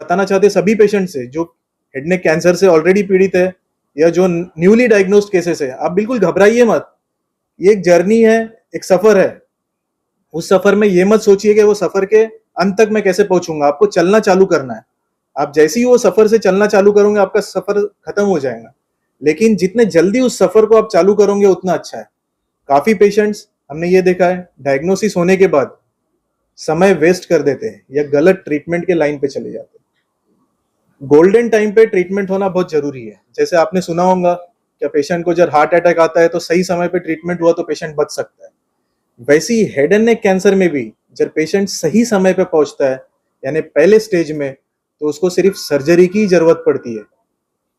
बताना चाहते सभी पेशेंट से जो हेड नेक कैंसर से ऑलरेडी पीड़ित है या जो न्यूली डायग्नोस्ड केसेस है, आप बिल्कुल घबराइए मत। ये एक जर्नी है, एक सफर है। उस सफर में ये मत सोचिए कि वो सफर के अंत तक मैं कैसे पहुंचूंगा। आपको चलना चालू करना है। आप जैसे ही वो सफर से चलना चालू करोगे, आपका सफर खत्म हो जाएगा। लेकिन जितने जल्दी उस सफर को आप चालू करोगे उतना अच्छा है। काफी पेशेंट्स हमने ये देखा है, डायग्नोसिस होने के बाद समय वेस्ट कर देते हैं या गलत ट्रीटमेंट के लाइन पे चले जाते हैं। गोल्डन टाइम पे ट्रीटमेंट होना बहुत जरूरी है। जैसे आपने सुना होगा क्या, पेशेंट को जब हार्ट अटैक आता है तो सही समय पे ट्रीटमेंट हुआ तो पेशेंट बच सकता है। वैसे ही हेड एंड नेक कैंसर में भी जब पेशेंट सही समय पे पहुंचता है, यानी पहले स्टेज में, तो उसको सिर्फ सर्जरी की जरूरत पड़ती है।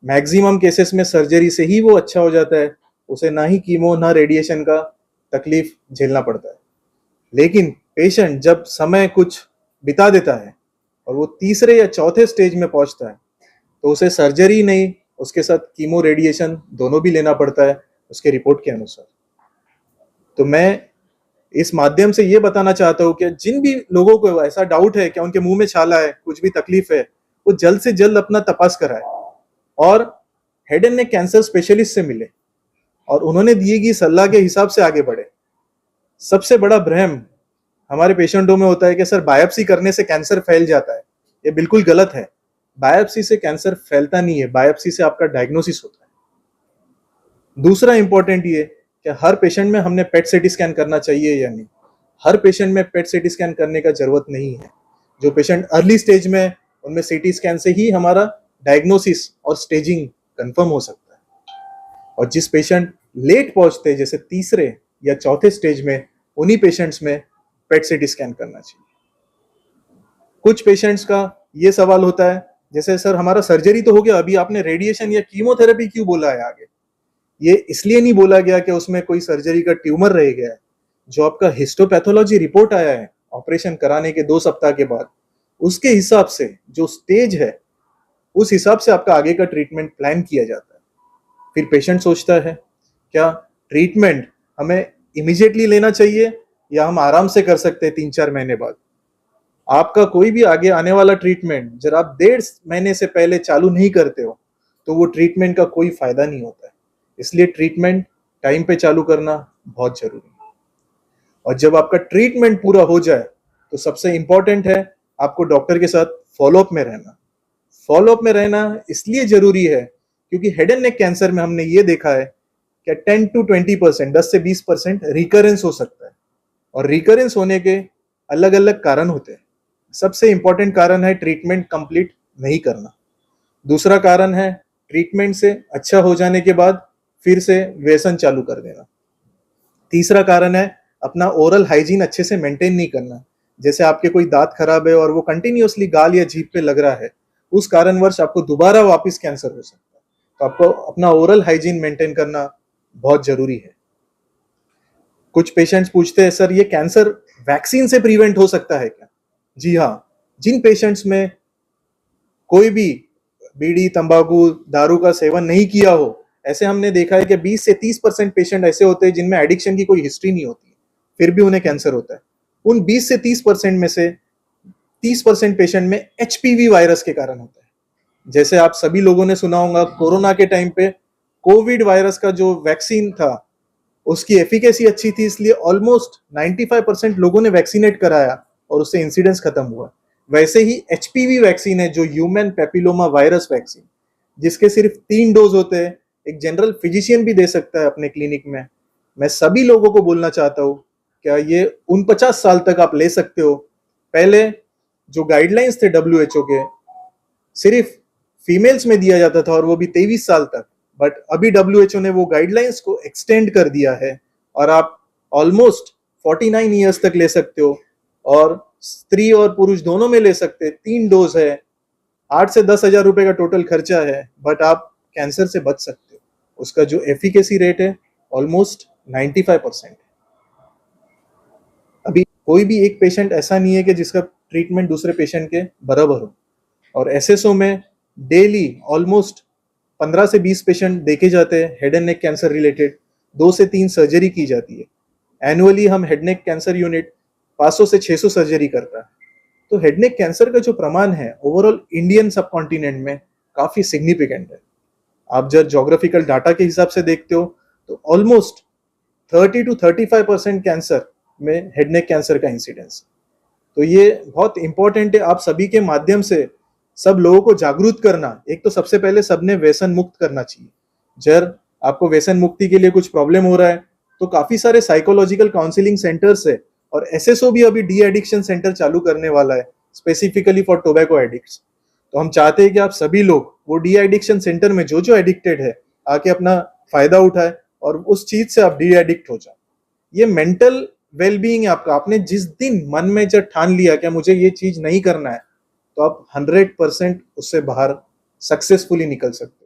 मैक्सिमम केसेस में सर्जरी से ही वो अच्छा हो जाता है। उसे ना ही कीमो ना रेडिएशन का तकलीफ झेलना पड़ता है। लेकिन पेशेंट जब समय कुछ बिता देता है और वो तीसरे या चौथे स्टेज में पहुंचता है, तो उसे सर्जरी नहीं, उसके साथ कीमो रेडिएशन दोनों भी लेना पड़ता है उसके रिपोर्ट के अनुसार। तो मैं इस माध्यम से ये बताना चाहता हूं कि जिन भी लोगों को ऐसा डाउट है कि उनके मुंह में छाला है, कुछ भी तकलीफ है, वो जल्द से जल्द अपना तपास कराए और head and neck cancer specialist से मिले और उन्होंने दिए गई सलाह के हिसाब से आगे बढ़े। सबसे बड़ा भ्रम हमारे पेशेंटों में होता है कि सर बायोप्सी करने से कैंसर फैल जाता है। ये बिल्कुल गलत है। बायोप्सी से कैंसर फैलता नहीं है, बायोप्सी से आपका डायग्नोसिस होता है। दूसरा इंपॉर्टेंट ये कि हर पेशेंट में हमने पेट सीटी स्कैन करना चाहिए या नहीं। हर पेशेंट में पेट सीटी स्कैन करने का जरूरत नहीं है। जो पेशेंट अर्ली स्टेज में, उनमें सीटी स्कैन से ही हमारा डायग्नोसिस और स्टेजिंग कंफर्म हो सकता है। और जिस पेशेंट लेट पहुंचते हैं, जैसे तीसरे या चौथे स्टेज में, उन्हीं पेशेंट्स में पेट सीटी स्कैन करना चाहिए। कुछ पेशेंट्स का ये सवाल होता है, जैसे सर हमारा सर्जरी तो हो गया, अभी आपने रेडिएशन या कीमोथेरेपी क्यों बोला है आगे? ये इसलिए नहीं बोला गया कि उसमें कोई सर्जरी का ट्यूमर रह गया है। जो आपका हिस्टोपैथोलॉजी रिपोर्ट आया है ऑपरेशन कराने के 2 सप्ताह के बाद, उसके हिसाब से जो स्टेज है, उस हिसाब से आपका आगे का ट्रीटमेंट प्लान किया जाता है। फिर पेशेंट सोचता है क्या ट्रीटमेंट हमें इमीडिएटली लेना चाहिए या हम आराम से कर सकते हैं 3-4 महीने बाद। आपका कोई भी आगे आने वाला ट्रीटमेंट जब आप 1.5 महीने से पहले चालू नहीं करते हो, तो वो ट्रीटमेंट का कोई फायदा नहीं होता है। इसलिए ट्रीटमेंट टाइम पे चालू करना बहुत जरूरी है। और जब आपका ट्रीटमेंट पूरा हो जाए, तो सबसे इंपॉर्टेंट है आपको डॉक्टर के साथ फॉलोअप में रहना। फॉलोअप में रहना इसलिए जरूरी है क्योंकि हेड एंड नेक कैंसर में हमने ये देखा है कि 10 to 20%, 10 से 20% रिकरेंस हो सकता है। और रिकरेंस होने के अलग अलग कारण होते हैं। सबसे इंपॉर्टेंट कारण है ट्रीटमेंट कंप्लीट नहीं करना। दूसरा कारण है ट्रीटमेंट से अच्छा हो जाने के बाद फिर से व्यसन चालू कर देना। तीसरा कारण है अपना ओरल हाइजीन अच्छे से मेंटेन नहीं करना। जैसे आपके कोई दांत खराब है और वो कंटिन्यूअसली गाल या जीभ पे लग रहा है, उस कारणवश आपको दोबारा वापस कैंसर हो सकता है। तो आपको अपना ओरल हाइजीन मेंटेन करना बहुत जरूरी है। कुछ पेशेंट्स पूछते हैं सर ये कैंसर वैक्सीन से प्रिवेंट हो सकता है क्या? जी हाँ, जिन पेशेंट्स में कोई भी बीड़ी, तंबाकू, दारू का सेवन नहीं किया हो, ऐसे हमने देखा है कि 20 से 30% पेशेंट ऐसे होते हैं जिनमें एडिक्शन की कोई हिस्ट्री नहीं होती, फिर भी उन्हें कैंसर होता है। उन 20 से 30% में से 30% पेशेंट में एचपीवी वायरस के कारण होता है। जैसे आप सभी लोगों ने सुना होगा, कोरोना के टाइम पे कोविड वायरस का जो वैक्सीन था, उसकी एफिकेसी अच्छी थी, इसलिए ऑलमोस्ट 95% लोगों ने वैक्सीनेट कराया और उससे इंसिडेंस खत्म हुआ। वैसे ही एचपीवी वैक्सीन है, जो ह्यूमन पेपिलोमा वायरस वैक्सीन, जिसके सिर्फ 3 डोज होते हैं, एक जनरल फिजिशियन भी दे सकता है अपने क्लिनिक में। मैं सभी लोगों को बोलना चाहता हूँ, क्या ये 49 साल तक आप ले सकते हो। पहले जो गाइडलाइंस थे डब्ल्यूएचओ के, सिर्फ फीमेल्स में दिया जाता था और वो भी 23 साल तक। बट अभी डब्ल्यूएचओ ने वो गाइडलाइंस को एक्सटेंड कर दिया है और आप ऑलमोस्ट 49 ईयर्स तक ले सकते हो और स्त्री और पुरुष दोनों में ले सकते हैं। 3 डोज है, 8 से 10 हजार रुपए का टोटल खर्चा है, बट आप कैंसर से बच सकते हो। उसका जो एफिकेसी रेट है ऑलमोस्ट 95%। अभी कोई भी एक पेशेंट ऐसा नहीं है कि जिसका ट्रीटमेंट दूसरे पेशेंट के बराबर हो। और एसएसओ में डेली ऑलमोस्ट 15 से 20 पेशेंट देखे जाते हैं head and neck cancer related. 2 से 3 सर्जरी की जाती है। एनुअली हम हेड नेक कैंसर यूनिट 500 से 600 सर्जरी करता है। तो हेड नेक कैंसर का जो प्रमाण है ओवरऑल इंडियन सब कॉन्टिनेंट में काफी सिग्निफिकेंट है। आप जब ज्योग्राफिकल डाटा के हिसाब से देखते हो तो ऑलमोस्ट 30 to 35% कैंसर में हेड नेक कैंसर का इंसिडेंस। तो ये बहुत इंपॉर्टेंट है, आप सभी के माध्यम से सब लोगों को जागरूक करना। एक तो सबसे पहले सबने व्यसन मुक्त करना चाहिए। जब आपको व्यसन मुक्ति के लिए कुछ प्रॉब्लम हो रहा है तो काफी सारे साइकोलॉजिकल काउंसलिंग सेंटर्स है और एसएसओ भी अभी डी एडिक्शन सेंटर चालू करने वाला है स्पेसिफिकली फॉर टोबैको एडिक्ट्स। तो हम चाहते हैं कि आप सभी लोग वो डी एडिक्शन सेंटर में जो जो एडिक्टेड है आके अपना फायदा उठाए और उस चीज से आप डी एडिक्ट हो जाए। ये मेंटल वेलबीइंग है आपका। आपने जिस दिन मन में जब ठान लिया कि मुझे ये चीज नहीं करना है तो आप 100% उससे बाहर सक्सेसफुली निकल सकते हो।